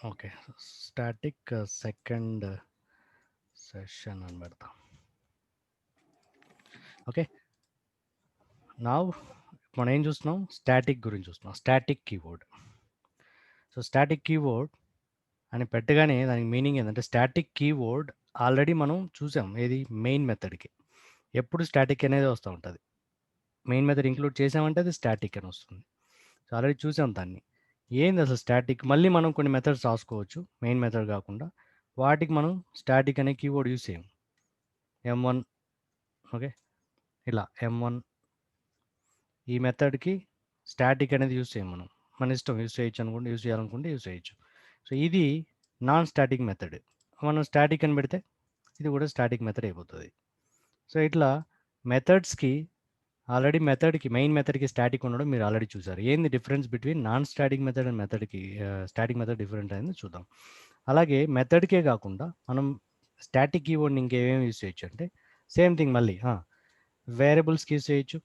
Okay. Static second session అని పెడతాం. Okay. Now మనం ఏం చూస్తున్నాం? స్టాటిక్ గురించి చూస్తున్నాం. Static keyword. So static keyword అని పెట్టగానే దానికి మీనింగ్ ఏంటంటే స్టాటిక్ కీవర్డ్ ఆల్రెడీ మనం చూసాం. ఏది? మెయిన్ మెథడ్కి ఎప్పుడు స్టాటిక్ అనేది వస్తూ ఉంటుంది. మెయిన్ మెథడ్ ఇంక్లూడ్ చేసామంటే అది స్టాటిక్ అని వస్తుంది. సో ఆల్రెడీ చూసాం దాన్ని. ఏంది అసలు స్టాటిక్? మళ్ళీ మనం కొన్ని మెథడ్స్ రాసుకోవచ్చు మెయిన్ మెథడ్ కాకుండా. వాటికి మనం స్టాటిక్ అనే కీవర్డ్ యూస్ చేయం. M1 ఓకే, ఇలా M1 ఈ మెథడ్కి స్టాటిక్ అనేది యూస్ చేయం మనం. మన ఇష్టం, యూస్ చేయొచ్చు అనుకుంటే యూస్ చేయాలనుకుంటే యూస్ చేయొచ్చు. సో ఇది నాన్ స్టాటిక్ మెథడ్. మనం స్టాటిక్ అని పెడితే ఇది కూడా స్టాటిక్ మెథడ్ అయిపోతుంది. సో ఇట్లా మెథడ్స్కి ఆల్రెడీ మెథడ్కి మెయిన్ మెథడ్కి స్టాటిక్ ఉండడం మీరు ఆల్రెడీ చూసారు. ఏంది difference between non static method and మెథడ్కి స్టాటిక్ మెథడ్ డిఫరెంట్ అనేది చూద్దాం. అలాగే మెథడ్కే కాకుండా మనం స్టాటిక్ కీవర్డ్ని ఇంకేమేమి యూస్ చేయొచ్చు అంటే సేమ్ థింగ్ మళ్ళీ వేరియబుల్స్కి యూస్ చేయొచ్చు.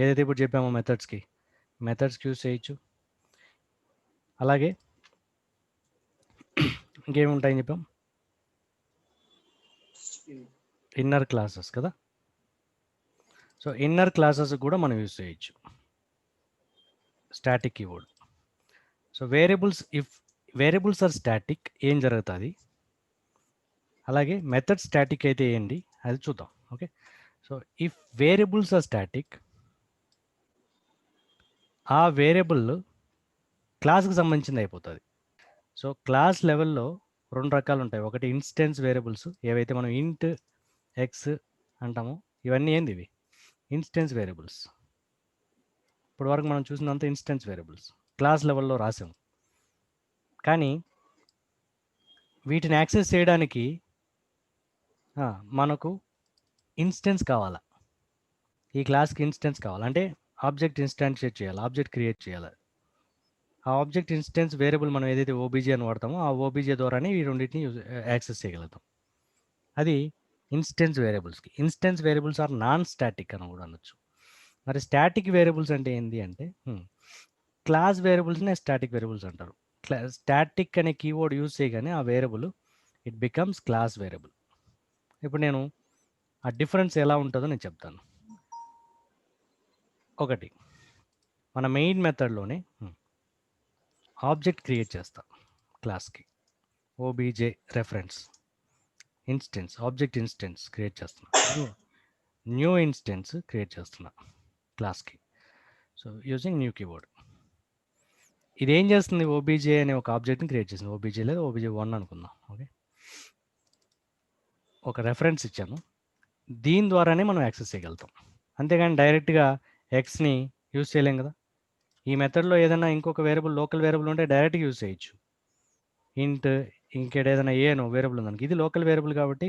ఏదైతే ఇప్పుడు చెప్పామో మెథడ్స్కి యూస్ చేయొచ్చు. అలాగే ఇంకేముంటాయని చెప్పాం? ఇన్నర్ క్లాసెస్ కదా. సో ఇన్నర్ క్లాసెస్ కూడా మనం యూస్ చేయొచ్చు static keyword. So if variables are static ఏం జరుగుతుంది, అలాగే మెథడ్ స్టాటిక్ అయితే ఏంటి అది చూద్దాం. Okay. So if variables are static, ఆ వేరియబుల్ క్లాస్కి సంబంధించింది అయిపోతుంది. సో క్లాస్ లెవెల్లో రెండు రకాలు ఉంటాయి. ఒకటి ఇన్స్టెన్స్ వేరియబుల్స్, ఏవైతే మనం ఇంట్ ఎక్స్ అంటామో ఇవన్నీ ఏంది? ఇవి ఇన్స్టెన్స్ వేరియబుల్స్. ఇప్పుడు వరకు మనం చూసినంత ఇన్స్టెన్స్ వేరియబుల్స్ క్లాస్ లెవెల్లో రాసాం. కానీ వీటిని యాక్సెస్ చేయడానికి మనకు ఇన్స్టెన్స్ కావాలా? ఈ క్లాస్కి ఇన్స్టెన్స్ కావాలంటే ఆబ్జెక్ట్ ఇన్స్టాన్షియేట్ చేయాలి, ఆబ్జెక్ట్ క్రియేట్ చేయాలి. ఆ ఆబ్జెక్ట్ ఇన్స్టెన్స్ వేరియబుల్ మనం ఏదైతే ఓబీజే అని వాడతామో ఆ ఓబీజే ద్వారానే ఈ రెండింటిని యాక్సెస్ చేయగలుగుతాం. అది ఇన్స్టెన్స్ వేరియబుల్స్కి. Instance variables are non static అని కూడా అనొచ్చు. మరి స్టాటిక్ వేరియబుల్స్ అంటే ఏంటి అంటే క్లాస్ వేరియబుల్స్నే స్టాటిక్ వేరియబుల్స్ అంటారు. స్టాటిక్ అనే కీవర్డ్ యూజ్ చేయగానే ఆ variable it becomes class variable. ఇప్పుడు నేను ఆ డిఫరెన్స్ ఎలా ఉంటుందో నేను చెప్తాను. ఒకటి, మన మెయిన్ మెథడ్లోనే ఆబ్జెక్ట్ క్రియేట్ చేస్తా క్లాస్కి. OBJ reference instance, object instance create చేస్తున్నా. న్యూ ఇన్స్టెన్స్ క్రియేట్ చేస్తున్నా క్లాస్కి. So using new keyword. ఇది ఏం చేస్తుంది? ఓబీజే అనే ఒక ఆబ్జెక్ట్ని క్రియేట్ చేసింది. ఓబీజే లేదా OBJ1 అనుకుందాం. ఓకే, ఒక రెఫరెన్స్ ఇచ్చాను, దీని ద్వారానే మనం యాక్సెస్ చేయగలుగుతాం. అంతేగాని డైరెక్ట్గా ఎక్స్ని యూజ్ చేయలేం కదా. ఈ మెథడ్లో ఏదైనా ఇంకొక వేరియబుల్, లోకల్ వేరియబుల్ ఉంటే డైరెక్ట్గా యూజ్ చేయొచ్చు. ఇంట్ ఇంకేడ ఏదైనా ఏ అనో వేరియబుల్ ఉందనుకో, ఇది లోకల్ వేరియబుల్ కాబట్టి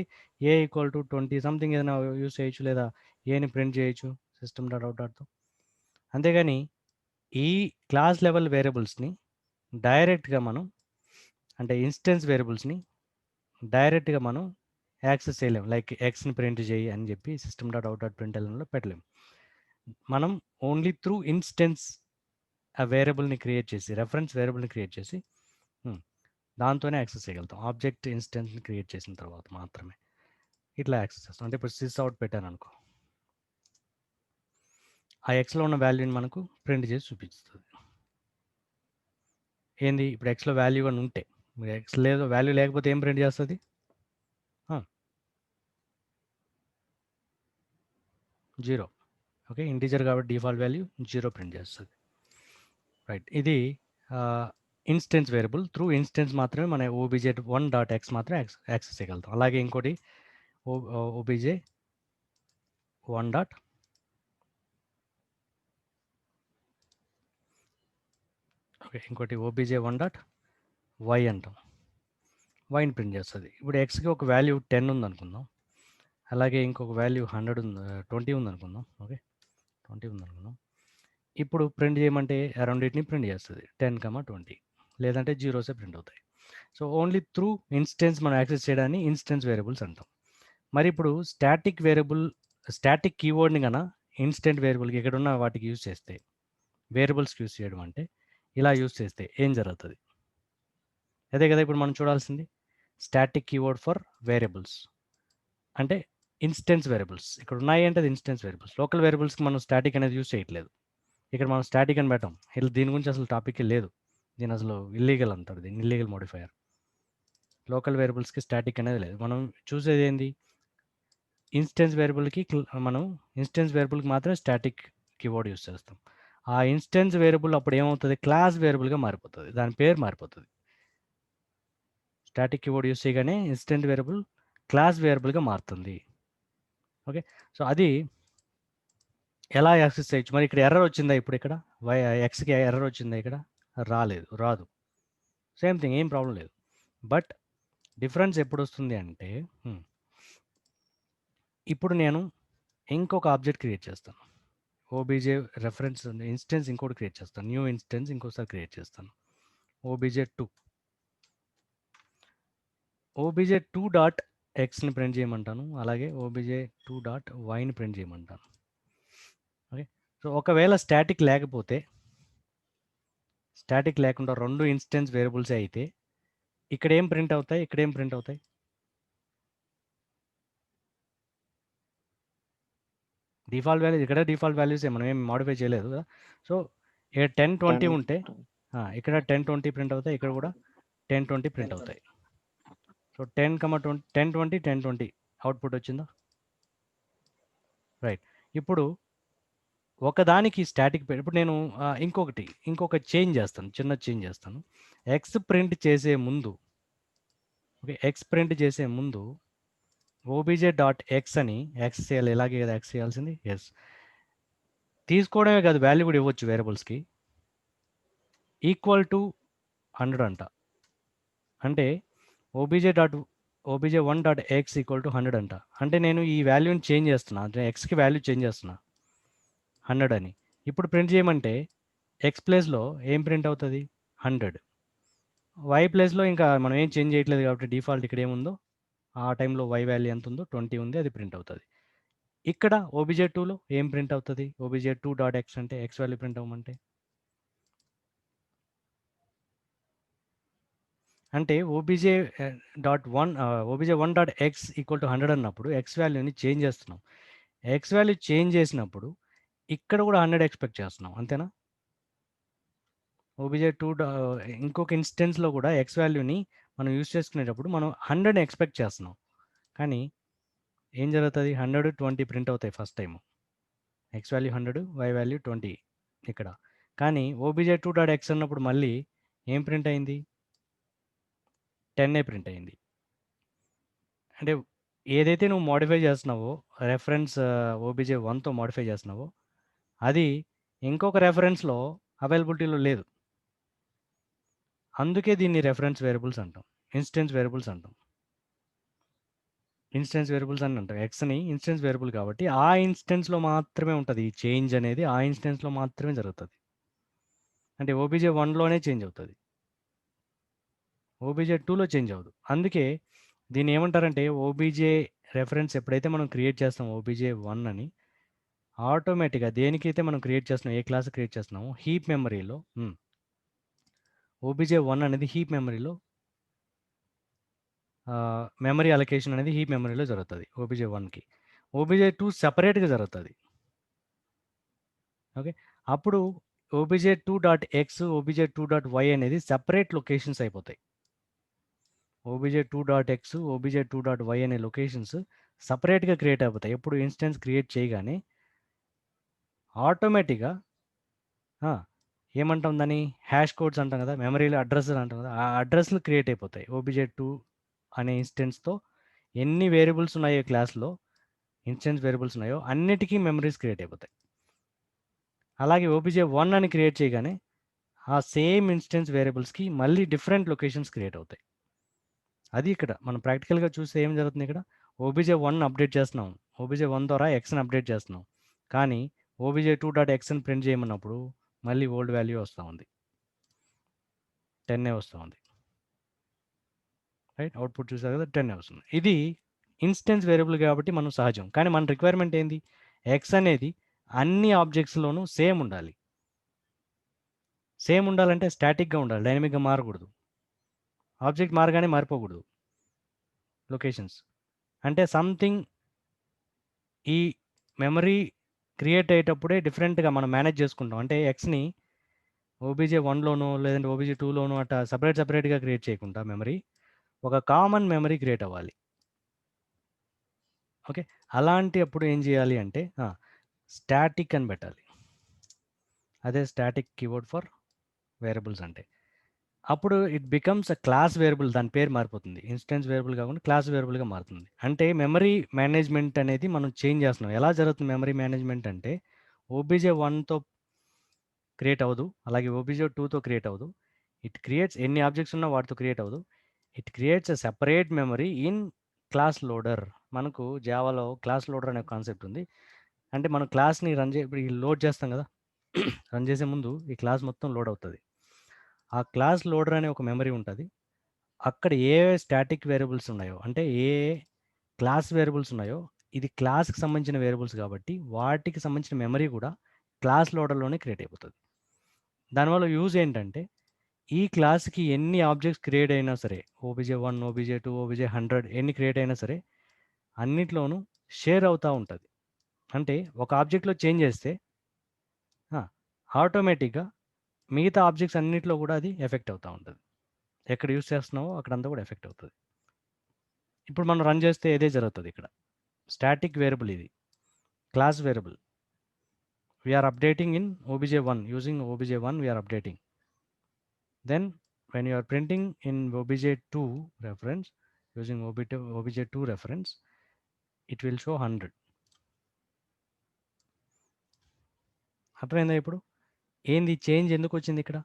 A = 20 సంథింగ్ ఏదైనా యూజ్ చేయొచ్చు, లేదా ఏని ప్రింట్ చేయొచ్చు system.out.తో. అంతేగాని ఈ క్లాస్ లెవెల్ వేరియబుల్స్ని డైరెక్ట్గా మనం, అంటే ఇన్స్టెన్స్ వేరియబుల్స్ని డైరెక్ట్గా మనం యాక్సెస్ చేయలేం. లైక్ ఎక్స్ని ప్రింట్ చేయి అని చెప్పి system.out.printlnలో పెట్టలేం. మనం ఓన్లీ త్రూ ఇన్స్టెన్స్ ఆ వేరియబుల్ని క్రియేట్ చేసి, రెఫరెన్స్ వేరియబుల్ని క్రియేట్ చేసి దాంతోనే యాక్సెస్ చేయగలుగుతాం. ఆబ్జెక్ట్ ఇన్స్టెన్స్ని క్రియేట్ చేసిన తర్వాత మాత్రమే ఇట్లా యాక్సెస్ చేస్తాం. అంటే ఇప్పుడు సిస్ అవుట్ పెట్టాను అనుకో, ఆ ఎక్స్లో ఉన్న వాల్యూని మనకు ప్రింట్ చేసి చూపిస్తుంది. ఏంది? ఇప్పుడు ఎక్స్లో వాల్యూ అని ఉంటే, ఎక్స్ లేదు వాల్యూ లేకపోతే ఏం ప్రింట్ చేస్తుంది? జీరో. ఓకే, ఇంటీజర్ కాబట్టి డిఫాల్ట్ వాల్యూ 0 ప్రింట్ చేస్తుంది. రైట్, ఇది ఇన్స్టెన్స్ వేరియబుల్. త్రూ ఇన్స్టెన్స్ మాత్రమే మన OBJ1.x మాత్రమే యాక్సెస్ చేయగలుగుతాం. అలాగే ఇంకోటి OBJ1 డాట్ ఓకే, ఇంకోటి OBJ1.y అంటాం. వైని ప్రింట్ చేస్తుంది. ఇప్పుడు ఎక్స్కి ఒక వాల్యూ 10 ఉంది అనుకుందాం, అలాగే ఇంకొక వాల్యూ 100 ఉంది, 20 ఉంది అనుకుందాం. ఓకే, 20 ఉంది అనుకుందాం. ఇప్పుడు ప్రింట్ చేయమంటే రెండింటిని ప్రింట్ చేస్తుంది, 10, 20, లేదంటే జీరోసే ప్రింట్ అవుతాయి. సో ఓన్లీ త్రూ ఇన్స్టెన్స్ మనం యాక్సెస్ చేయడాన్ని ఇన్స్టెన్స్ వేరియబుల్స్ అంటాం. మరి ఇప్పుడు స్టాటిక్ కీవర్డ్ని కన్నా ఇన్స్టెంట్ వేరియబుల్కి ఎక్కడున్న వాటికి యూజ్ చేస్తే వేరియబుల్స్కి యూజ్ చేయడం అంటే ఇలా యూజ్ చేస్తే ఏం జరుగుతుంది? అదే కదా ఇప్పుడు మనం చూడాల్సింది. స్టాటిక్ కీవర్డ్ ఫర్ వేరియబుల్స్ అంటే ఇన్స్టెన్స్ వేరియబుల్స్. ఇక్కడ ఉన్నాయి అంటే అది ఇన్స్టెన్స్ వేరియబుల్స్. లోకల్ వేరియబుల్స్కి మనం స్టాటిక్ అనేది యూజ్ చేయట్లేదు. ఇక్కడ మనం స్టాటిక్ అని పెట్టాం. ఇలా దీని గురించి అసలు టాపిక్ లేదు. దీని అసలు ఇల్లీగల్ అంటారు, దీన్ని ఇల్లీగల్ మోడిఫైయర్. లోకల్ వేరియబుల్స్కి స్టాటిక్ అనేది లేదు. మనం చూసేది ఏంది? ఇన్స్టెన్స్ వేరియబుల్కి మనం ఇన్స్టెన్స్ వేరియబుల్కి మాత్రమే స్టాటిక్ కీవర్డ్ యూజ్ చేస్తాం. ఆ ఇన్స్టెన్స్ వేరియబుల్ అప్పుడు ఏమవుతుంది? క్లాస్ వేరియబుల్గా మారిపోతుంది, దాని పేరు మారిపోతుంది. స్టాటిక్ కీవర్డ్ యూజ్ చేయగానే ఇన్స్టెంట్ వేరియబుల్ క్లాస్ వేరియబుల్గా మారుతుంది. ఓకే, సో అది ఎలా యాక్సెస్ చేయొచ్చు? మరి ఇక్కడ ఎర్రర్ వచ్చిందా? ఇప్పుడు ఇక్కడ ఎక్స్కి ఎర్రర్ వచ్చిందా? ఇక్కడ రాదు. సేమ్ థింగ్, ఏం ప్రాబ్లం లేదు. బట్ డిఫరెన్స్ ఎప్పుడు వస్తుంది అంటే ఇప్పుడు నేను ఇంకొక ఆబ్జెక్ట్ క్రియేట్ చేస్తాను. ఓబీజే రెఫరెన్స్ ఇన్స్టెన్స్ ఇంకోటి క్రియేట్ చేస్తాను. న్యూ ఇన్స్టెన్స్ ఇంకోసారి క్రియేట్ చేస్తాను. ఓబీజే టూ డాట్ ఎక్స్ని ప్రింట్ చేయమంటాను, అలాగే ఓబీజే టూ డాట్ వైని ప్రింట్ చేయమంటాను. ఓకే, సో ఒకవేళ స్టాటిక్ లేకుండా రెండు ఇన్స్టెన్స్ వేరియబుల్స్ అయితే ఇక్కడ ఏం ప్రింట్ అవుతాయి? డిఫాల్ట్ వాల్యూస్, ఇక్కడ డిఫాల్ట్ వాల్యూస్ మనం ఏం మాడిఫై చేయలేదు కదా. సో ఇక్కడ 1020 ఉంటే ఇక్కడ 1020 ప్రింట్ అవుతాయి, ఇక్కడ కూడా 1020 ప్రింట్ అవుతాయి. సో 1020 అవుట్పుట్ వచ్చిందా? రైట్. ఇప్పుడు ఒకదానికి స్టాటిక్ ఇప్పుడు నేను ఇంకొక చేంజ్ చేస్తాను, చిన్న చేంజ్ చేస్తాను. ఎక్స్ ప్రింట్ చేసే ముందు ఓబీజే డాట్ ఎక్స్ అని ఎక్స్ చేయాలి. ఇలాగే కదా ఎక్స్ చేయాల్సింది. ఎస్, తీసుకోవడమే కాదు, వాల్యూ కూడా ఇవ్వచ్చు వేరియబుల్స్కి. ఈక్వల్ టు 100 అంట. అంటే OBJ one dot X equal to 100 అంట. అంటే నేను ఈ వాల్యూని చేంజ్ చేస్తున్నా, అంటే ఎక్స్కి వాల్యూ చేంజ్ చేస్తున్నా 100 అని. ఇప్పుడు ప్రింట్ చేయమంటే ఎక్స్ ప్లేస్లో ఏం ప్రింట్ అవుతుంది? 100. వై ప్లేస్లో ఇంకా మనం ఏం చేంజ్ చేయట్లేదు కాబట్టి డిఫాల్ట్ ఇక్కడ ఏముందో ఆ టైంలో వై వాల్యూ ఎంత ఉందో 20 ఉంది, అది ప్రింట్ అవుతుంది. ఇక్కడ ఓబీజే టూలో ఏం ప్రింట్ అవుతుంది? ఓబీజే టూ డాట్ ఎక్స్ అంటే ఎక్స్ వాల్యూ ప్రింట్ అవ్వమంటే, అంటే OBJ OBJ one dot X equal to 100 అన్నప్పుడు ఎక్స్ వాల్యూని చేంజ్ చేస్తున్నాం. ఎక్స్ వాల్యూ చేంజ్ చేసినప్పుడు ఇక్కడ కూడా 100 ఎక్స్పెక్ట్ చేస్తున్నాం, అంతేనా? ఓబీజే ఇంకొక ఇన్స్టెన్స్లో కూడా ఎక్స్ వాల్యూని మనం యూజ్ చేసుకునేటప్పుడు మనం 100 ఎక్స్పెక్ట్ చేస్తున్నాం. కానీ ఏం జరుగుతుంది? 120 ప్రింట్ అవుతాయి first time. X value 100, Y value 20 ఇక్కడ. కానీ ఓబీజే టూ డాట్ ఎక్స్ అన్నప్పుడు మళ్ళీ ఏం ప్రింట్ అయింది? 10 ప్రింట్ అయింది. అంటే ఏదైతే నువ్వు మోడిఫై చేస్తున్నావో, రెఫరెన్స్ ఓబీజే 1తో మోడిఫై చేస్తున్నావో, అది ఇంకొక రెఫరెన్స్లో అవైలబిలిటీలో లేదు. అందుకే దీన్ని రెఫరెన్స్ వేరియబుల్స్ అంటాం, ఇన్స్టెన్స్ వేరియబుల్స్ అంటాం. ఇన్స్టెన్స్ వేరియబుల్స్ అని అంటాం. ఎక్స్ని ఇన్స్టెన్స్ వేరియబుల్ కాబట్టి ఆ ఇన్స్టెన్స్లో మాత్రమే ఉంటుంది. ఈ చేంజ్ అనేది ఆ ఇన్స్టెన్స్లో మాత్రమే జరుగుతుంది. అంటే ఓబీజే 1లోనే చేంజ్ అవుతుంది, ఓబీజే 2లో చేంజ్ అవ్వదు. అందుకే దీన్ని ఏమంటారంటే ఓబీజే రెఫరెన్స్ ఎప్పుడైతే మనం క్రియేట్ చేస్తాం ఓబీజే 1 అని, ఆటోమేటిక్గా దేనికైతే మనం క్రియేట్ చేస్తున్నాం, ఏ క్లాస్ క్రియేట్ చేస్తున్నామో హీప్ మెమరీలో ఓబీజే 1 అనేది హీప్ మెమరీలో మెమరీ అలొకేషన్ అనేది హీప్ మెమరీలో జరుగుతుంది ఓబీజే 1కి. ఓబీజే 2 సపరేట్గా జరుగుతుంది. ఓకే, అప్పుడు OBJ two dot X, OBJ two dot Y అనేది సపరేట్ లొకేషన్స్ అయిపోతాయి. OBJ two dot X, OBJ two dot Y అనే లొకేషన్స్ సపరేట్గా క్రియేట్ అయిపోతాయి. ఎప్పుడు ఇన్స్టెన్స్ క్రియేట్ చేయగానే ఆటోమేటిక్గా ఏమంటాం దాన్ని, హ్యాష్ కోడ్స్ అంటాం కదా, మెమరీలో అడ్రస్ అంటాం కదా, ఆ అడ్రస్లు క్రియేట్ అయిపోతాయి. ఓబీజే టూ అనే ఇన్స్టెన్స్తో ఎన్ని వేరియబుల్స్ ఉన్నాయో క్లాస్లో, ఇన్స్టెన్స్ వేరియబుల్స్ ఉన్నాయో అన్నిటికీ మెమరీస్ క్రియేట్ అయిపోతాయి. అలాగే ఓబీజే 1 అని క్రియేట్ చేయగానే ఆ సేమ్ ఇన్స్టెన్స్ వేరియబుల్స్కి మళ్ళీ డిఫరెంట్ లొకేషన్స్ క్రియేట్ అవుతాయి. అది ఇక్కడ మనం ప్రాక్టికల్గా చూస్తే ఏం జరుగుతుంది? ఇక్కడ ఓబీజే 1 అప్డేట్ చేస్తున్నాం, ఓబీజే 1 ద్వారా ఎక్స్ని అప్డేట్ చేస్తున్నాం. కానీ ఓబీజే టూ డాట్ ఎక్స్ని ప్రింట్ చేయమన్నప్పుడు మళ్ళీ ఓల్డ్ వాల్యూ వస్తూ ఉంది, 10 వస్తూ ఉంది. రైట్, అవుట్పుట్ చూసారు కదా, 10 వస్తుంది. ఇది ఇన్స్టెన్స్ వేరియబుల్ కాబట్టి మనం సహజం. కానీ మన రిక్వైర్మెంట్ ఏంది? ఎక్స్ అనేది అన్ని ఆబ్జెక్ట్స్లోనూ సేమ్ ఉండాలి. సేమ్ ఉండాలంటే స్టాటిక్గా ఉండాలి, డైనమిక్గా మారకూడదు. ఆబ్జెక్ట్ మారగానే మారిపోకూడదు లొకేషన్స్. అంటే సంథింగ్ ఈ మెమరీ క్రియేట్ అయ్యేటప్పుడే డిఫరెంట్గా మనం మేనేజ్ చేసుకుంటాం. అంటే ఎక్స్ని ఓబీజే 1లోనో లేదంటే ఓబీజే 2లోనో అట్లా సపరేట్గా క్రియేట్ చేయకుండా మెమరీ ఒక కామన్ మెమరీ క్రియేట్ అవ్వాలి. ఓకే, అలాంటి అప్పుడు ఏం చేయాలి అంటే స్టాటిక్ అని పెట్టాలి. అదే స్టాటిక్ కీవర్డ్ ఫర్ వేరియబుల్స్ అంటే. అప్పుడు it becomes a class variable, దాని పేరు మారిపోతుంది. ఇన్స్టెన్స్ వేరియబుల్ కాకుండా క్లాస్ వేరియబుల్గా మారుతుంది. అంటే మెమరీ మేనేజ్మెంట్ అనేది మనం చేంజ్ చేస్తున్నాం. ఎలా జరుగుతుంది మెమరీ మేనేజ్మెంట్ అంటే ఓబీజే 1తో క్రియేట్ అవ్వదు, అలాగే ఓబీజే 2తో క్రియేట్ అవ్వదు. ఇట్ క్రియేట్స్ ఎన్ని ఆబ్జెక్ట్స్ ఉన్నా వాటితో క్రియేట్ అవ్వదు. It creates a separate memory in class loader. మనకు జావాలో క్లాస్ లోడర్ అనే కాన్సెప్ట్ ఉంది. అంటే మనం క్లాస్ని ఇప్పుడు లోడ్ చేస్తాం కదా, రన్ చేసే ముందు ఈ క్లాస్ మొత్తం లోడ్ అవుతుంది. ఆ క్లాస్ లోడర్ అనే ఒక మెమరీ ఉంటుంది. అక్కడ ఏ స్టాటిక్ వేరియబుల్స్ ఉన్నాయో, అంటే ఏ క్లాస్ వేరియబుల్స్ ఉన్నాయో, ఇది క్లాస్కి సంబంధించిన వేరియబుల్స్ కాబట్టి వాటికి సంబంధించిన మెమరీ కూడా క్లాస్ లోడర్లోనే క్రియేట్ అయిపోతుంది. దానివల్ల యూజ్ ఏంటంటే ఈ క్లాస్కి ఎన్ని ఆబ్జెక్ట్స్ క్రియేట్ అయినా సరే, ఓబీజే 1, ఓబీజే 2, ఓబీజే 100 ఎన్ని క్రియేట్ అయినా సరే అన్నిట్లోనూ షేర్ అవుతూ ఉంటుంది. అంటే ఒక ఆబ్జెక్ట్లో చేంజ్ చేస్తే ఆటోమేటిక్గా మిగతా ఆబ్జెక్ట్స్ అన్నింటిలో కూడా అది ఎఫెక్ట్ అవుతూ ఉంటుంది. ఎక్కడ యూస్ చేస్తున్నావో అక్కడంతా కూడా ఎఫెక్ట్ అవుతుంది. ఇప్పుడు మనం రన్ చేస్తే ఇదే జరుగుతుంది ఇక్కడ. స్టాటిక్ వేరియబుల్ ఇది, class variable. We're updating in OBJ 1, using OBJ 1 we're updating. Then when you are printing in obj2 reference, using obj2 reference, it will show 100. అర్థమైందా ఇప్పుడు ఏంది చేంజ్ ఎందుకు వచ్చింది ఇక్కడ?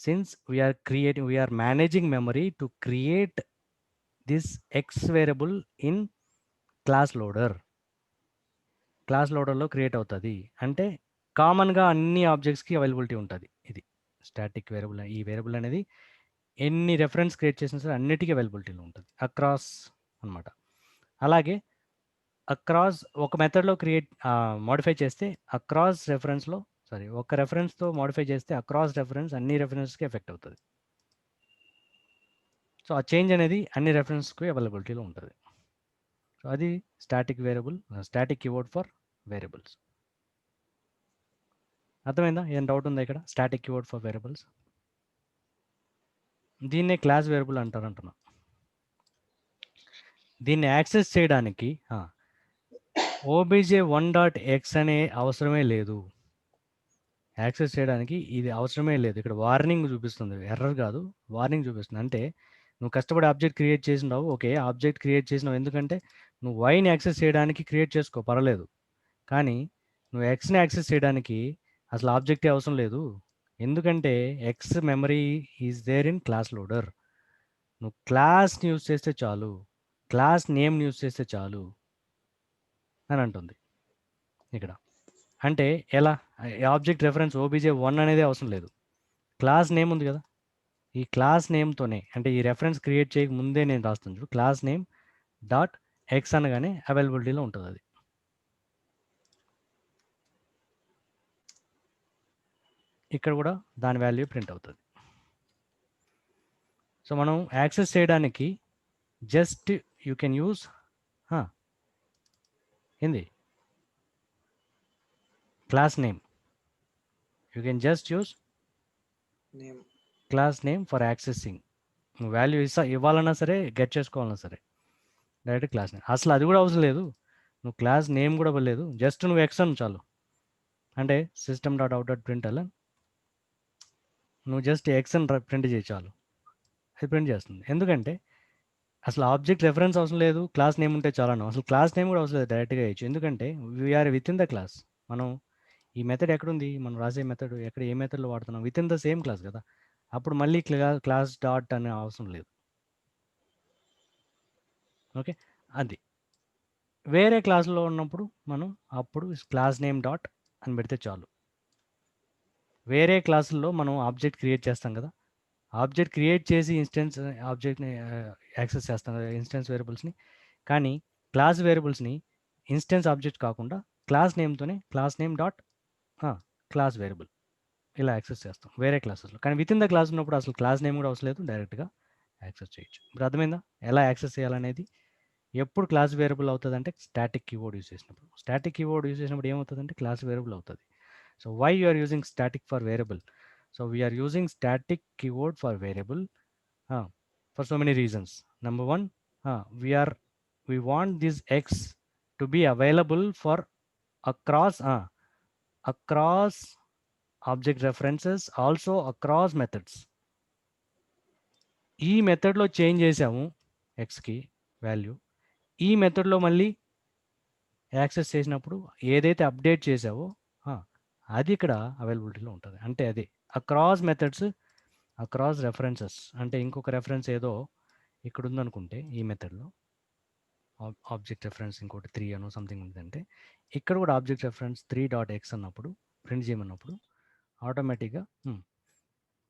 Since we are managing memory to create this X variable in class loader. Class లోడర్లో create అవుతుంది. అంటే కామన్గా అన్ని ఆబ్జెక్ట్స్కి అవైలబిలిటీ ఉంటుంది. ఇది స్టాటిక్ వేరియబుల్. ఈ వేరియబుల్ అనేది ఎన్ని రెఫరెన్స్ క్రియేట్ చేసినా సరే అన్నిటికీ అవైలబిలిటీలో ఉంటుంది అక్రాస్ అనమాట. అలాగే అక్రాస్ ఒక మెథడ్లో మోడిఫై చేస్తే అక్రాస్ రెఫరెన్స్లో ఒక రెఫరెన్స్తో మోడిఫై చేస్తే అక్రాస్ రెఫరెన్స్ అన్ని రెఫరెన్స్కి ఎఫెక్ట్ అవుతుంది. సో ఆ చేంజ్ అనేది అన్ని రెఫరెన్స్కి అవైలబిలిటీలో ఉంటుంది. సో అది static variable, static keyword for variables. అర్థమైందా? ఏం డౌట్ ఉందా ఇక్కడ? స్టాటిక్ కీవర్డ్ ఫర్ వేరియబుల్స్, దీన్నే క్లాస్ వేరియబుల్ అంటారంటున్నా. దీన్ని యాక్సెస్ చేయడానికి ఓబీజే 1.x అనే అవసరమే లేదు. యాక్సెస్ చేయడానికి ఇది అవసరమే లేదు. ఇక్కడ వార్నింగ్ చూపిస్తుంది, ఎర్రర్ కాదు, వార్నింగ్ చూపిస్తుంది. అంటే నువ్వు కష్టపడి ఆబ్జెక్ట్ క్రియేట్ చేసినావు, ఓకే, ఆబ్జెక్ట్ క్రియేట్ చేసినావు ఎందుకంటే నువ్వు వైని యాక్సెస్ చేయడానికి క్రియేట్ చేసుకో, పర్వాలేదు. కానీ నువ్వు ఎక్స్ని యాక్సెస్ చేయడానికి అసలు ఆబ్జెక్టే అవసరం లేదు. ఎందుకంటే X memory is there in class loader. నువ్వు క్లాస్ని యూజ్ చేస్తే చాలు, క్లాస్ నేమ్ని యూజ్ చేస్తే చాలు అని అంటుంది ఇక్కడ. అంటే ఎలా? ఆబ్జెక్ట్ రెఫరెన్స్ ఓబీజే 1 అనేది అవసరం లేదు, క్లాస్ నేమ్ ఉంది కదా, ఈ క్లాస్ నేమ్తోనే, అంటే ఈ రెఫరెన్స్ క్రియేట్ చేయక ముందే నేను రాస్తాను చూడు, క్లాస్ నేమ్ డాట్ ఎక్స్ అనగానే అవైలబిలిటీలో ఉంటుంది అది. ఇక్కడ కూడా దాని వాల్యూ ప్రింట్ అవుతుంది. సో మనం యాక్సెస్ చేయడానికి జస్ట్ యూ కెన్ యూజ్ ఏంది class name. You can just use class name for accessing. నువ్వు వాల్యూ ఇవ్వాలన్నా సరే, గెట్ చేసుకోవాలన్నా సరే, డైరెక్ట్ క్లాస్ నేమ్. అసలు అది కూడా అవసరం లేదు, నువ్వు క్లాస్ నేమ్ కూడా ఇవ్వలేదు, జస్ట్ నువ్వు ఎక్స్ అను చాలు. అంటే system dot out dot print అలా నువ్వు జస్ట్ ఎక్స్ అని ప్రింట్ చేయి చాలు, అది ప్రింట్ చేస్తుంది. ఎందుకంటే అసలు ఆబ్జెక్ట్ రెఫరెన్స్ అవసరం లేదు, క్లాస్ నేమ్ ఉంటే చాలను. అసలు క్లాస్ నేమ్ కూడా అవసరం లేదు, డైరెక్ట్గా వేయచ్చు. ఎందుకంటే we're with in the class. మనం ఈ మెథడ్ ఎక్కడుంది, మనం రాసే మెథడ్ ఎక్కడ, ఏ మెథడ్లో వాడుతున్నాం, with in the same class కదా. అప్పుడు మళ్ళీ క్లాస్ డాట్ అనే అవసరం లేదు. ఓకే, అది వేరే క్లాస్లో ఉన్నప్పుడు మనం అప్పుడు క్లాస్ నేమ్ డాట్ అని పెడితే చాలు. వేరే క్లాసుల్లో మనం ఆబ్జెక్ట్ క్రియేట్ చేస్తాం కదా, ఆబ్జెక్ట్ క్రియేట్ చేసి ఇన్స్టెన్స్ ఆబ్జెక్ట్ని యాక్సెస్ చేస్తాం కదా, ఇన్స్టెన్స్ వేరియబుల్స్ని. కానీ క్లాస్ వేరియబుల్స్ని ఇన్స్టెన్స్ ఆబ్జెక్ట్ కాకుండా క్లాస్ నేమ్తోనే, class name dot class variable ఇలా యాక్సెస్ చేస్తాం వేరే క్లాసెస్లో. కానీ విత్ ఇన్ ద క్లాస్ ఉన్నప్పుడు అసలు క్లాస్ నేమ్ కూడా అవసరం లేదు, డైరెక్ట్గా యాక్సెస్ చేయొచ్చు. ఇప్పుడు అర్థమైందా ఎలా యాక్సెస్ చేయాలనేది? ఎప్పుడు క్లాస్ వేరియబుల్ అవుతుందంటే స్టాటిక్ కీవర్డ్ యూజ్ చేసినప్పుడు. స్టాటిక్ కీవర్డ్ యూజ్ చేసినప్పుడు ఏమవుతుందంటే క్లాస్ వేరియబుల్ అవుతుంది. So why you are using static for variable? So we're using static keyword for variable for so many reasons. Number one, we want this x to be available for across object references, also across methods. ఈ మెథడ్లో change చేసాము ఎక్స్కి value, ఈ మెథడ్లో మళ్ళీ access చేసినప్పుడు ఏదైతే update చేసావో అది ఇక్కడ అవైలబిలిటీలో ఉంటుంది. అంటే అది అక్రాస్ మెథడ్స్, అక్రాస్ రెఫరెన్సెస్. అంటే ఇంకొక రెఫరెన్స్ ఏదో ఇక్కడ ఉందనుకుంటే ఈ మెథడ్లో ఆబ్జెక్ట్ రెఫరెన్స్ ఇంకోటి 3 అనో సంథింగ్ ఉందంటే ఇక్కడ కూడా ఆబ్జెక్ట్ రెఫరెన్స్ 3.x అన్నప్పుడు ప్రింట్ చేయమన్నప్పుడు ఆటోమేటిక్గా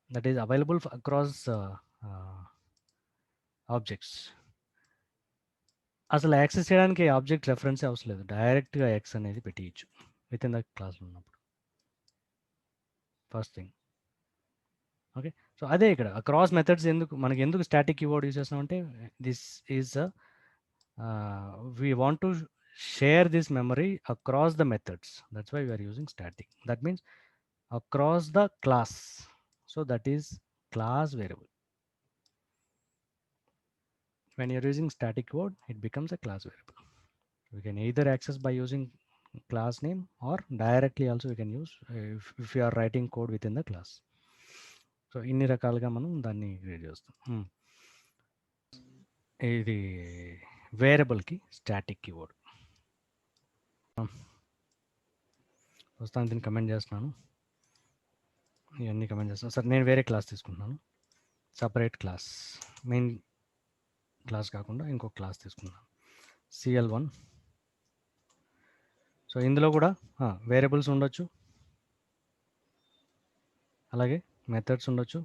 that is available across objects. అసలు యాక్సెస్ చేయడానికి ఆబ్జెక్ట్ రెఫరెన్సే అవసరం లేదు, డైరెక్ట్గా ఎక్స్ అనేది పెట్టియచ్చు విత్ ఇన్ ద క్లాస్లో ఉన్నప్పుడు. First thing. ఓకే, సో అదే ఇక్కడ అక్రాస్ మెథడ్స్ మనకి ఎందుకు స్టాటిక్ కీవర్డ్ యూజ్ చేస్తామంటే this is we want to share this memory across the methods. That's why we are using static. That means across the class. So that is class variable. When you're using static code, it becomes a class variable. We can either access by using class name or directly also we can use if you are writing code within the class. So ఇన్ని రకాలుగా మనం దాన్ని create చేస్తాం. ఇది వేరియబుల్కి static keyword. ప్రస్తుతానికి దీన్ని comment చేస్తున్నాను, ఇవన్నీ కమెంట్ చేస్తున్నాను. సార్ నేను వేరే క్లాస్ తీసుకుంటున్నాను, సపరేట్ క్లాస్, మెయిన్ క్లాస్ కాకుండా ఇంకొక క్లాస్ తీసుకున్నాను, CL1. సో ఇందులో కూడా వేరియబుల్స్ ఉండొచ్చు, అలాగే మెథడ్స్ ఉండొచ్చు,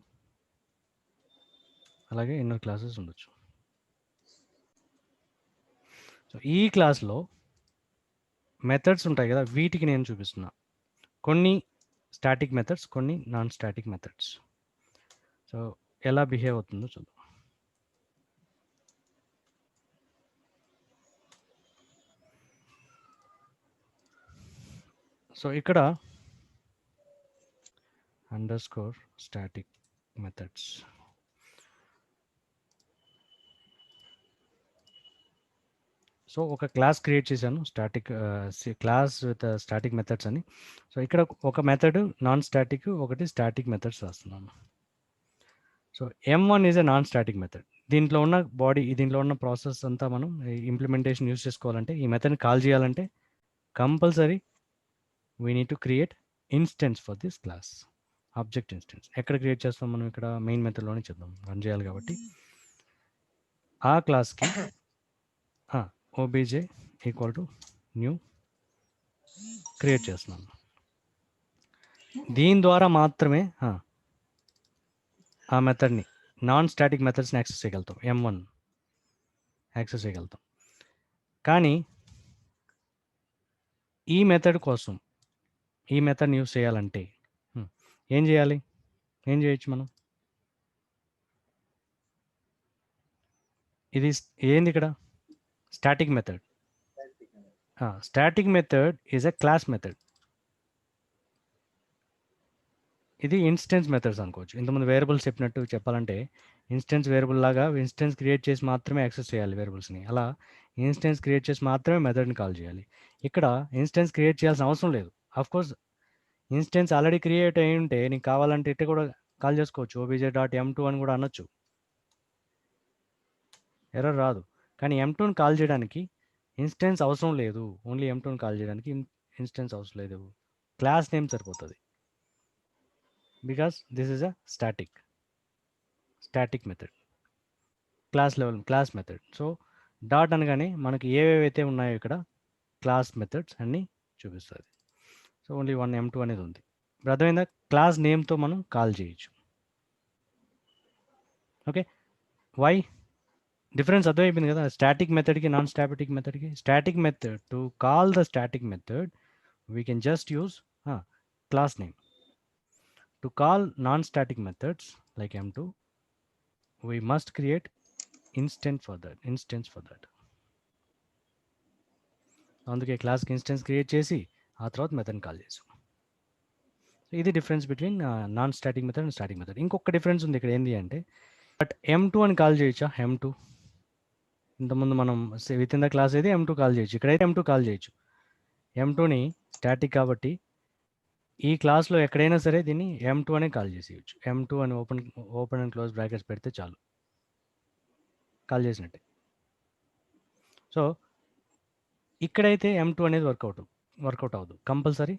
అలాగే ఇన్నర్ క్లాసెస్ ఉండొచ్చు. సో ఈ క్లాస్లో మెథడ్స్ ఉంటాయి కదా, వీటికి నేను చూపిస్తున్నా కొన్ని స్టాటిక్ మెథడ్స్, కొన్ని నాన్ స్టాటిక్ మెథడ్స్. సో ఎలా బిహేవ్ అవుతుందో చూద్దాం. సో ఇక్కడ అండర్స్కోర్ స్టాటిక్ మెథడ్స్. సో ఒక క్లాస్ క్రియేట్ చేశాను, static class with static methods అని. సో ఇక్కడ ఒక మెథడ్ నాన్ స్టాటిక్, ఒకటి స్టాటిక్ మెథడ్స్ రాస్తున్నాను. So M1 is a non static method. దీంట్లో ఉన్న దీంట్లో ఉన్న ప్రాసెస్ అంతా మనం ఇంప్లిమెంటేషన్ యూజ్ చేసుకోవాలంటే, ఈ మెథడ్ని కాల్ చేయాలంటే compulsory we need to create instance for this class, object instance. ఎక్కడ క్రియేట్ చేస్తాం మనం? ఇక్కడ మెయిన్ మెథడ్లోనే చేద్దాం, రన్ చేయాలి కాబట్టి. ఆ క్లాస్కి obj equal to new create చేస్తున్నాను. దీని ద్వారా మాత్రమే ఆ మెథడ్ని, నాన్ స్టాటిక్ మెథడ్స్ని యాక్సెస్ చేయగలుగుతాం, M1 యాక్సెస్ చేయగలుగుతాం. కానీ ఈ మెథడ్ కోసం, ఈ మెథడ్ని యూజ్ చేయాలంటే ఏం చేయాలి? ఏం చేయొచ్చు మనం? ఇది ఏంది ఇక్కడ? Static method. Static method is a class method. ఇది ఇన్స్టెన్స్ మెథడ్స్ అనుకోవచ్చు. ఇంతకుముందు వేరియబుల్స్ చెప్పినట్టు చెప్పాలంటే ఇన్స్టెన్స్ వేరియబుల్ లాగా ఇన్స్టెన్స్ క్రియేట్ చేసి మాత్రమే యాక్సెస్ చేయాలి వేరియబుల్స్ని. అలా ఇన్స్టెన్స్ క్రియేట్ చేసి మాత్రమే మెథడ్ని కాల్ చేయాలి. ఇక్కడ ఇన్స్టెన్స్ క్రియేట్ చేయాల్సిన అవసరం లేదు. కోర్స్ ఇన్స్టెన్స్ ఆల్రెడీ క్రియేట్ అయి ఉంటే నీకు కావాలంటే ఇట్లా కూడా కాల్ చేసుకోవచ్చు, obj.m2 అని కూడా అనొచ్చు, ఎర్రర్ రాదు. కానీ M2ని కాల్ చేయడానికి ఇన్స్టెన్స్ అవసరం లేదు, ఓన్లీ M2ని కాల్ చేయడానికి ఇన్స్టెన్స్ అవసరం లేదు, క్లాస్ నేమ్ సరిపోతుంది. Because this is a static method, class method. So dot అనగానే మనకి ఏవేవైతే ఉన్నాయో ఇక్కడ క్లాస్ మెథడ్స్ అన్నీ చూపిస్తుంది. సో ఓన్లీ వన్ M2 అనేది ఉంది. ఇప్పుడు అర్థమైందా? క్లాస్ నేమ్తో మనం కాల్ చేయొచ్చు. ఓకే, వై డిఫరెన్స్ అర్థమైపోయింది కదా స్టాటిక్ మెథడ్కి నాన్ స్టాటిక్ మెథడ్కి? Static method, to call the static method we can just use class name. To call non-static methods like M2, we must create instance for that. అందుకే క్లాస్కి instance create చేసి ఆ తర్వాత మెథడ్ని call చేసాం. ఇది difference between non static method and static method. ఇంకొక difference ఉంది ఇక్కడ ఏంటి అంటే, బట్ M2 అని కాల్ చేయొచ్చా? M2 ఇంతకుముందు మనం విత్ ఇన్ ద క్లాస్ అయితే M2 కాల్ చేయొచ్చు, ఇక్కడైతే M2 కాల్ చేయొచ్చు. M2ని స్టాటిక్ కాబట్టి ఈ క్లాస్లో ఎక్కడైనా సరే దీన్ని M2 అనే కాల్ చేసేయచ్చు. M2 అని ఓపెన్ అండ్ క్లోజ్ బ్రాకెట్స్ పెడితే చాలు, కాల్ చేసినట్టే. సో ఇక్కడైతే M2 అనేది వర్కౌట్ అవ్వదు. కంపల్సరీ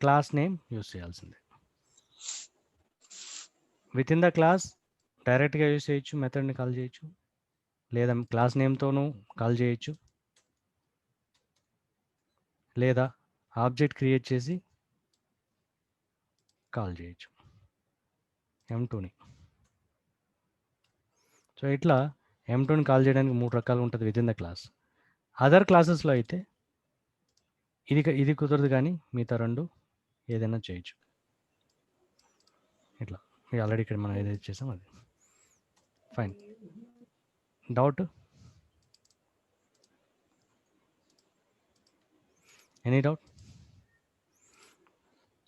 క్లాస్ నేమ్ యూస్ చేయాల్సిందే. విత్ ఇన్ ద క్లాస్ డైరెక్ట్గా యూస్ చేయొచ్చు, మెథడ్ని కాల్ చేయొచ్చు, లేదా క్లాస్ నేమ్తోనూ కాల్ చేయొచ్చు, లేదా ఆబ్జెక్ట్ క్రియేట్ చేసి కాల్ చేయొచ్చు M2ని. సో ఇట్లా M2ని కాల్ చేయడానికి 3 రకాలు ఉంటుంది with in the class. Other క్లాసెస్లో అయితే ఇది కుదరదు, కానీ మిగతా 2 ఏదైనా చేయొచ్చు. ఇట్లా ఆల్రెడీ ఇక్కడ మనం ఏదైతే చేసాం అది fine. Doubt? Any doubt?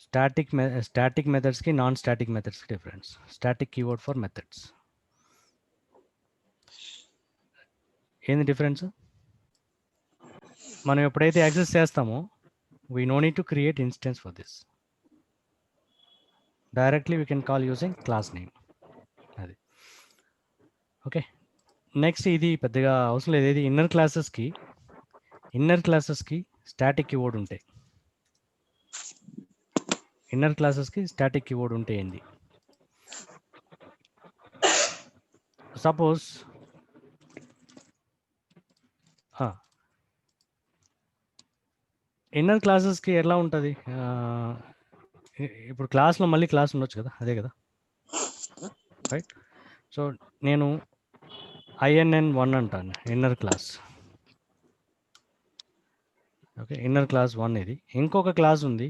Static మెథడ్స్కి నాన్ స్టాటిక్ మెథడ్స్కి difference. Static keyword for methods. ఏంది డిఫరెన్స్? మనం ఎప్పుడైతే యాక్సెస్ చేస్తామో we no need to create instance for this. Directly we can call using class name. అది ఓకే. నెక్స్ట్ ఇది పెద్దగా అవసరం లేదు. ఇది ఇన్నర్ క్లాసెస్కి స్టాటిక్ కీవర్డ్ ఉంటాయి. ఇన్నర్ క్లాసెస్కి స్టాటిక్ కీవర్డ్ ఉంటే ఏంది? సపోజ్ ఇన్నర్ క్లాసెస్కి ఎలా ఉంటుంది? ఇప్పుడు క్లాస్లో మళ్ళీ క్లాస్ ఉండొచ్చు కదా, అదే కదా, రైట్? సో నేను INN1 అంటాను, inner class. Okay, inner class 1 ఇది. ఇంకొక క్లాస్ ఉంది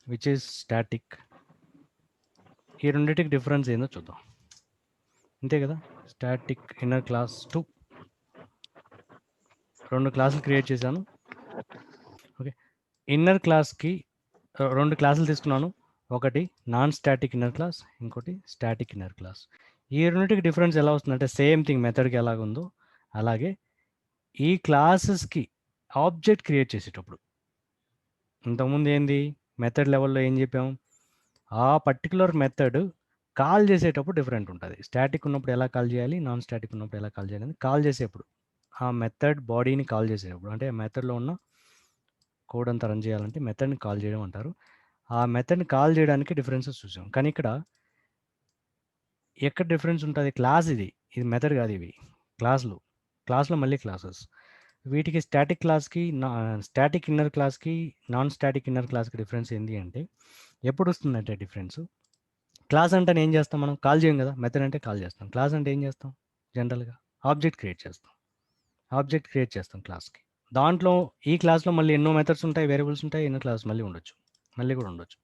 విచ్ ఈస్ స్టాటిక్. ఈ రెండింటికి డిఫరెన్స్ ఏందో చూద్దాం. అంతే కదా, స్టాటిక్ ఇన్నర్ క్లాస్ 2. 2 క్లాసులు క్రియేట్ చేశాను. ఓకే, ఇన్నర్ క్లాస్కి 2 క్లాసులు తీసుకున్నాను. ఒకటి నాన్ స్టాటిక్ ఇన్నర్ క్లాస్, ఇంకోటి స్టాటిక్ ఇన్నర్ క్లాస్. ఈ రెండింటికి డిఫరెన్స్ ఎలా వస్తుందంటే సేమ్ థింగ్, మెథడ్కి ఎలాగుందో అలాగే ఈ క్లాసెస్కి ఆబ్జెక్ట్ క్రియేట్ చేసేటప్పుడు, ఇంతకుముందు ఏంది మెథడ్ లెవెల్లో ఏం చెప్పాం, ఆ పర్టికులర్ మెథడ్ కాల్ చేసేటప్పుడు డిఫరెంట్ ఉంటుంది. స్టాటిక్ ఉన్నప్పుడు ఎలా కాల్ చేయాలి, నాన్ స్టాటిక్ ఉన్నప్పుడు ఎలా కాల్ చేయాలి, కాల్ చేసేప్పుడు ఆ మెథడ్ బాడీని కాల్ చేసేటప్పుడు, అంటే ఆ మెథడ్లో ఉన్న కోడ్ అంతా రన్ చేయాలంటే మెథడ్ని కాల్ చేయడం అంటారు. ఆ మెథడ్ని కాల్ చేయడానికి డిఫరెన్సెస్ చూసాం. కానీ ఇక్కడ ఎక్కడ డిఫరెన్స్ ఉంటుంది? క్లాస్ ఇది మెథడ్ కాదు. ఇవి క్లాస్లో మళ్ళీ క్లాసెస్. వీటికి స్టాటిక్ ఇన్నర్ క్లాస్కి నాన్ స్టాటిక్ ఇన్నర్ క్లాస్కి డిఫరెన్స్ ఏంటి అంటే, ఎప్పుడు వస్తుందంటే డిఫరెన్స్, క్లాస్ అంటే ఏం చేస్తాం మనం? కాల్ చేయం కదా. మెథడ్ అంటే కాల్ చేస్తాం. క్లాస్ అంటే ఏం చేస్తాం? జనరల్గా ఆబ్జెక్ట్ క్రియేట్ చేస్తాం క్లాస్కి. దాంట్లో ఈ క్లాస్లో మళ్ళీ ఎన్నో మెథడ్స్ ఉంటాయి, వేరియబుల్స్ ఉంటాయి, ఇన్నర్ క్లాస్ మళ్ళీ కూడా ఉండొచ్చు.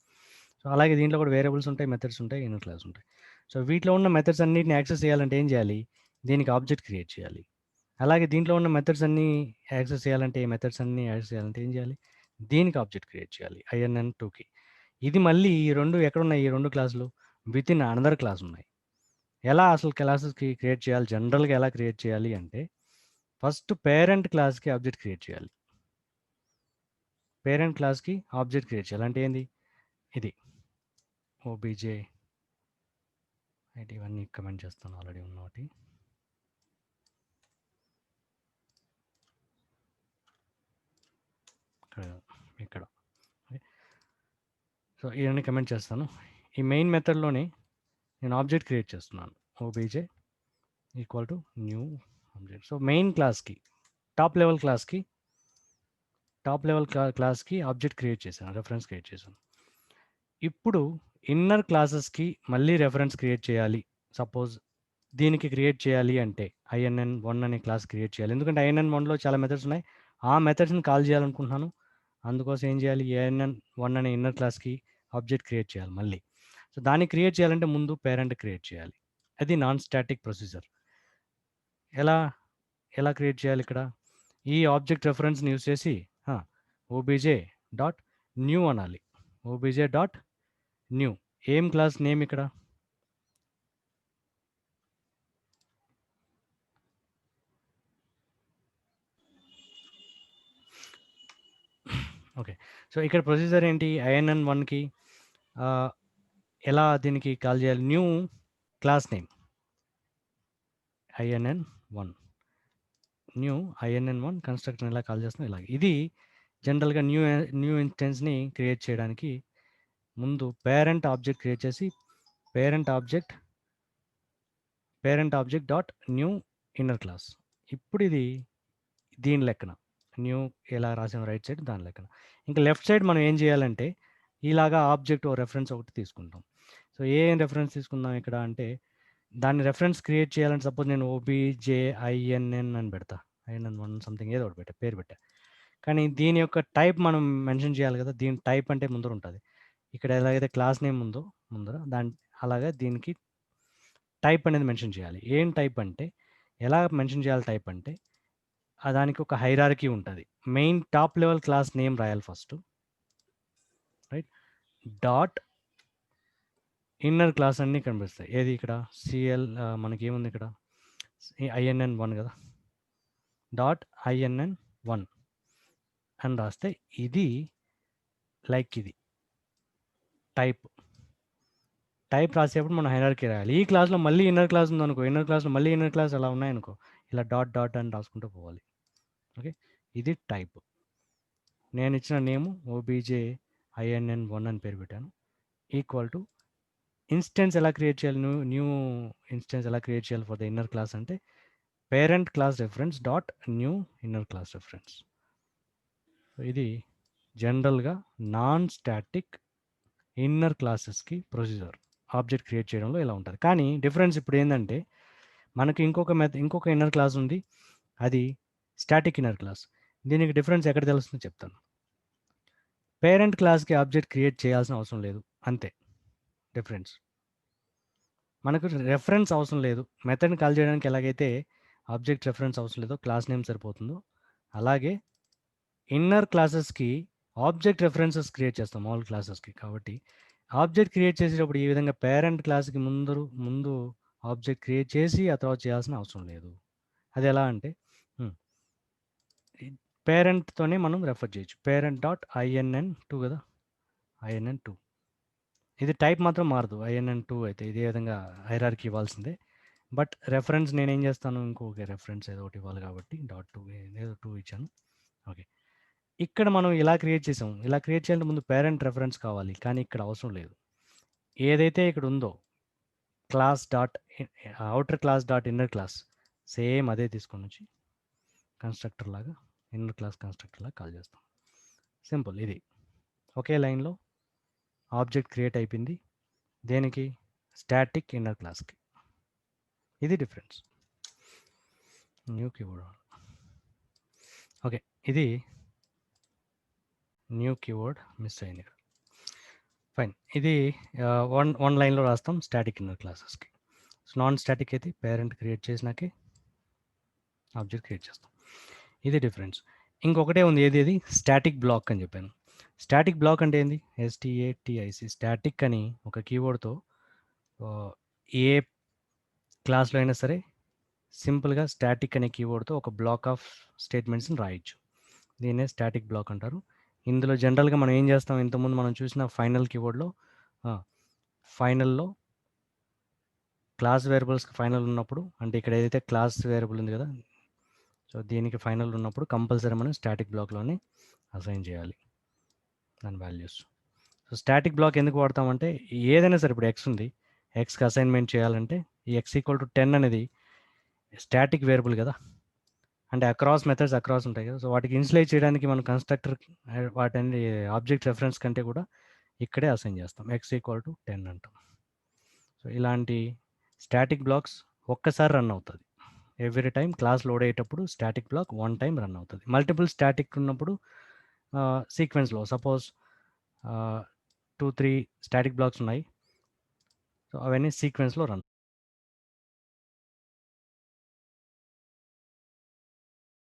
సో అలాగే దీంట్లో కూడా వేరియబుల్స్ ఉంటాయి, మెథడ్స్ ఉంటాయి, ఇన్నర్ క్లాస్ ఉంటాయి. సో వీటిలో ఉన్న మెథడ్స్ అన్నిటిని యాక్సెస్ చేయాలంటే ఏం చేయాలి? దీనికి ఆబ్జెక్ట్ క్రియేట్ చేయాలి. అలాగే దీంట్లో ఉన్న మెథడ్స్ అన్నీ యాక్సెస్ చేయాలంటే ఏం చేయాలి? దీనికి ఆబ్జెక్ట్ క్రియేట్ చేయాలి, INN2కి. ఇది మళ్ళీ ఈ 2 ఎక్కడున్నాయి? ఈ 2 క్లాసులు విత్ ఇన్ అనదర్ క్లాస్ ఉన్నాయి. ఎలా అసలు క్లాసెస్కి క్రియేట్ చేయాలి? జనరల్గా ఎలా క్రియేట్ చేయాలి అంటే, ఫస్ట్ పేరెంట్ క్లాస్కి ఆబ్జెక్ట్ క్రియేట్ చేయాలి. అంటే ఏంది? ఇది OBJ అయితే ఇవన్నీ కమెంట్ చేస్తాను, ఆల్రెడీ ఉన్న ఒకటి. ఇక్కడ సో ఇవన్నీ కమెంట్ చేస్తాను. ఈ మెయిన్ మెథడ్లోనే నేను ఆబ్జెక్ట్ క్రియేట్ చేస్తున్నాను, OBJ equal to new object. So main క్లాస్కి టాప్ లెవెల్ క్లాస్కి ఆబ్జెక్ట్ క్రియేట్ చేశాను, రెఫరెన్స్ క్రియేట్ చేశాను. ఇప్పుడు ఇన్నర్ క్లాసెస్కి మళ్ళీ రెఫరెన్స్ క్రియేట్ చేయాలి. సపోజ్ దీనికి క్రియేట్ చేయాలి అంటే INN1 అనే క్లాస్ క్రియేట్ చేయాలి. ఎందుకంటే INN1లో చాలా మెథడ్స్ ఉన్నాయి. ఆ మెథడ్స్ని కాల్ చేయాలనుకుంటున్నాను. అందుకోసం ఏం చేయాలి? ANN1 అనే ఇన్నర్ క్లాస్‌కి ఆబ్జెక్ట్ క్రియేట్ చేయాలి మళ్ళీ. సో, దాన్ని క్రియేట్ చేయాలంటే ముందు పేరెంట్ క్రియేట్ చేయాలి. అది నాన్ స్టాటిక్ ప్రొసీజర్. ఎలా ఎలా క్రియేట్ చేయాలి ఇక్కడ? ఈ ఆబ్జెక్ట్ రెఫరెన్స్‌ని యూజ్ చేసి ఆ! ఓబీజే డాట్ న్యూ అనాలి. OBJ dot new. ఏం క్లాస్ నేమ్ ఇక్కడ? ఓకే. సో, ఇక్కడ ప్రొసీజర్ ఏంటి? INN1కి ఆహ్, ఎలా దీనికి కాల్ చేయాలి? New class name INN1. New INN1 కన్‌స్ట్రక్టర్‌ని ఎలా కాల్ చేస్తున్నాం ఇలాగ. ఇది జనరల్‌గా న్యూ ఇన్‌స్టెన్స్‌ని క్రియేట్ చేయడానికి ముందు పేరెంట్ ఆబ్జెక్ట్ క్రియేట్ చేసి parent object dot new inner class. ఇప్పుడు ఇది దీని లెక్కన. న్యూ ఎలా రాసాం రైట్ సైడ్ దాని లెక్కన. ఇంకా లెఫ్ట్ సైడ్ మనం ఏం చేయాలంటే ఇలాగా ఆబ్జెక్ట్ ఓ రెఫరెన్స్ ఒకటి తీసుకుంటాం. సో, ఏం రెఫరెన్స్ తీసుకుందాం ఇక్కడ అంటే దాన్ని రెఫరెన్స్ క్రియేట్ చేయాలంటే సపోజ్ నేను OBJINN అని పెడతా. INN1 సంథింగ్ ఏదో ఒకటి పెట్టా. పేరు పెట్టా. కానీ దీని యొక్క టైప్ మనం మెన్షన్ చేయాలి కదా! దీని టైప్ అంటే ముందర ఉంటది. ఇక్కడ ఎలాగైతే క్లాస్ నేమ్ ఉందో ముందర అలాగా దీనికి టైప్ అనేది మెన్షన్ చేయాలి. ఏం టైప్ అంటే ఎలా మెన్షన్ చేయాలి టైప్ అంటే దానికి ఒక హైరార్కీ ఉంటది. Main top level class name రాయాలి first. Right. Dot inner class అన్నీ కనిపిస్తాయి. ఏది ఇక్కడ మనకేముంది ఇక్కడ INN1 కదా! డాట్ INN1 అని రాస్తే ఇది లైక్ ఇది టైప్. టైప్ రాసేప్పుడు మనం హైరార్కీ రాయాలి. ఈ క్లాస్‌లో మళ్ళీ ఇన్నర్ క్లాస్ ఉందనుకో, ఇన్నర్ క్లాస్‌లో మళ్ళీ ఇన్నర్ క్లాస్ అలా ఉన్నాయనుకో, ఇలా డాట్ డాట్ అని రాసుకుంటూ పోవాలి. ఓకే. ఇది టైప్. నేనిచ్చిన నేము OBJINN1 అని పేరు పెట్టాను. ఈక్వల్ టు ఇన్స్టెన్స్ ఎలా క్రియేట్ చేయాలి? న్యూ ఇన్స్టెన్స్ ఎలా క్రియేట్ చేయాలి ఫర్ ద ఇన్నర్ క్లాస్ అంటే parent class reference dot new inner class reference. ఇది జనరల్‌గా నాన్ స్టాటిక్ ఇన్నర్ క్లాసెస్‌కి ప్రొసీజర్. ఆబ్జెక్ట్ క్రియేట్ చేయడంలో ఇలా ఉంటది. కానీ డిఫరెన్స్ ఇప్పుడేందంటే మనకి ఇంకొక ఇన్నర్ క్లాస్ ఉంది. అది స్టాటిక్ ఇన్నర్ క్లాస్. దీనికి డిఫరెన్స్ ఎక్కడ తెలుస్తుందో చెప్తాను. పేరెంట్ క్లాస్‌కి ఆబ్జెక్ట్ క్రియేట్ చేయాల్సిన అవసరం లేదు. అంతే డిఫరెన్స్. మనకు రెఫరెన్స్ అవసరం లేదు. మెథడ్‌ని కాల్ చేయడానికి ఎలాగైతే ఆబ్జెక్ట్ రెఫరెన్స్ అవసరం లేదో క్లాస్ నేమ్ సరిపోతుందో, అలాగే ఇన్నర్ క్లాసెస్‌కి ఆబ్జెక్ట్ రెఫరెన్సెస్ క్రియేట్ చేస్తాం ఆల్ క్లాసెస్‌కి. కాబట్టి ఆబ్జెక్ట్ క్రియేట్ చేసేటప్పుడు ఈ విధంగా పేరెంట్ క్లాస్‌కి ముందు ఆబ్జెక్ట్ క్రియేట్ చేసి ఆ తర్వాత చేయాల్సిన అవసరం లేదు. అదెలా అంటే హ్మ్. ఈ పేరెంట్‌తోనే మనం రెఫర్ చేయొచ్చు. పేరెంట్ డాట్ INN2 కదా! INN2. ఇది టైప్ మాత్రం మారదు. INN2 అయితే ఇదే విధంగా హైరార్కీ ఇవ్వాల్సిందే. బట్ రెఫరెన్స్ నేనేం చేస్తాను ఇంకొక రెఫరెన్స్ ఏదో ఒకటి ఇవ్వాలి కాబట్టి డాట్ 2 ఏదో 2 ఇచ్చాను. ఓకే. ఇక్కడ మనం ఇలా క్రియేట్ చేసాం. ఇలా క్రియేట్ చేయాలంటే ముందు పేరెంట్ రెఫరెన్స్ కావాలి. కానీ ఇక్కడ అవసరం లేదు. ఏదైతే ఇక్కడ ఉందో class dot outer class dot inner class same అదే తీసుకొనొచ్చి కన్‌స్ట్రక్టర్ లాగా ఇన్నర్ క్లాస్ కన్‌స్ట్రక్టర్ లాగా కాల్ చేస్తాం. సింపుల్ ఇది. ఒకే లైన్‌లో ఆబ్జెక్ట్ క్రియేట్ అయిపోయింది. దేనికి? స్టాటిక్ ఇన్నర్ క్లాస్‌కి. ఇది డిఫరెన్స్. New keyword. ఓకే. ఇది న్యూ కీవర్డ్ మిస్ అయింది. ఫైన్. ఇది వన్ లైన్‌లో రాస్తాం స్టాటిక్ ఇన్నర్ క్లాసెస్‌కి. నాన్ స్టాటిక్ అయితే పేరెంట్ క్రియేట్ చేసినాకే ఆబ్జెక్ట్ క్రియేట్ చేస్తాం. ఇది డిఫరెన్స్. ఇంకొకటే ఉంది ఏది స్టాటిక్ బ్లాక్ అని చెప్పాను. స్టాటిక్ బ్లాక్ అంటే ఏంది? STATIC స్టాటిక్ అని ఒక కీవర్డ్‌తో ఏ క్లాస్‌లో అయినా సరే సింపుల్‌గా స్టాటిక్ అనే కీవర్డ్‌తో ఒక బ్లాక్ ఆఫ్ స్టేట్మెంట్స్‌ని రాయొచ్చు. దీన్నే స్టాటిక్ బ్లాక్ అంటారు. ఇందులో జనరల్‌గా మనం ఏం చేస్తాం ఇంతకుముందు మనం చూసిన ఫైనల్ కీవర్డ్‌లో ఫైనల్‌లో క్లాస్ వేరియబుల్స్‌కి ఫైనల్ ఉన్నప్పుడు అంటే ఇక్కడ ఏదైతే క్లాస్ వేరియబుల్ ఉంది కదా! సో, దీనికి ఫైనల్ ఉన్నప్పుడు కంపల్సరీ మనం స్టాటిక్ బ్లాక్‌లోనే అసైన్ చేయాలి దాని వాల్యూస్. సో, స్టాటిక్ బ్లాక్ ఎందుకు వాడతామంటే ఏదైనా సరే ఇప్పుడు x ఉంది. xకి అసైన్‌మెంట్ చేయాలంటే ఈ x = 10 అనేది స్టాటిక్ వేరియబుల్ కదా! అంటే అక్రాస్ మెథడ్స్ అక్రాస్ ఉంటాయి కదా! సో, వాటికి ఇనిషియలైజ్ చేయడానికి మనం కన్‌స్ట్రక్టర్ వాటన్ని ఆబ్జెక్ట్ రెఫరెన్స్ కంటే కూడా ఇక్కడే అసైన్ చేస్తాం. x = 10 అంటాం. సో, ఇలాంటి స్టాటిక్ బ్లాక్స్ ఒక్కసారి రన్ అవుతది. ఎవ్రీ టైమ్ క్లాస్ లోడ్ అయ్యేటప్పుడు static block one time run అవుతది. మల్టిపుల్ స్టాటిక్ ఉన్నప్పుడు సీక్వెన్స్‌లో సపోజ్ 2, 3 స్టాటిక్ బ్లాక్స్ ఉన్నాయి. సో, అవన్నీ సీక్వెన్స్‌లో రన్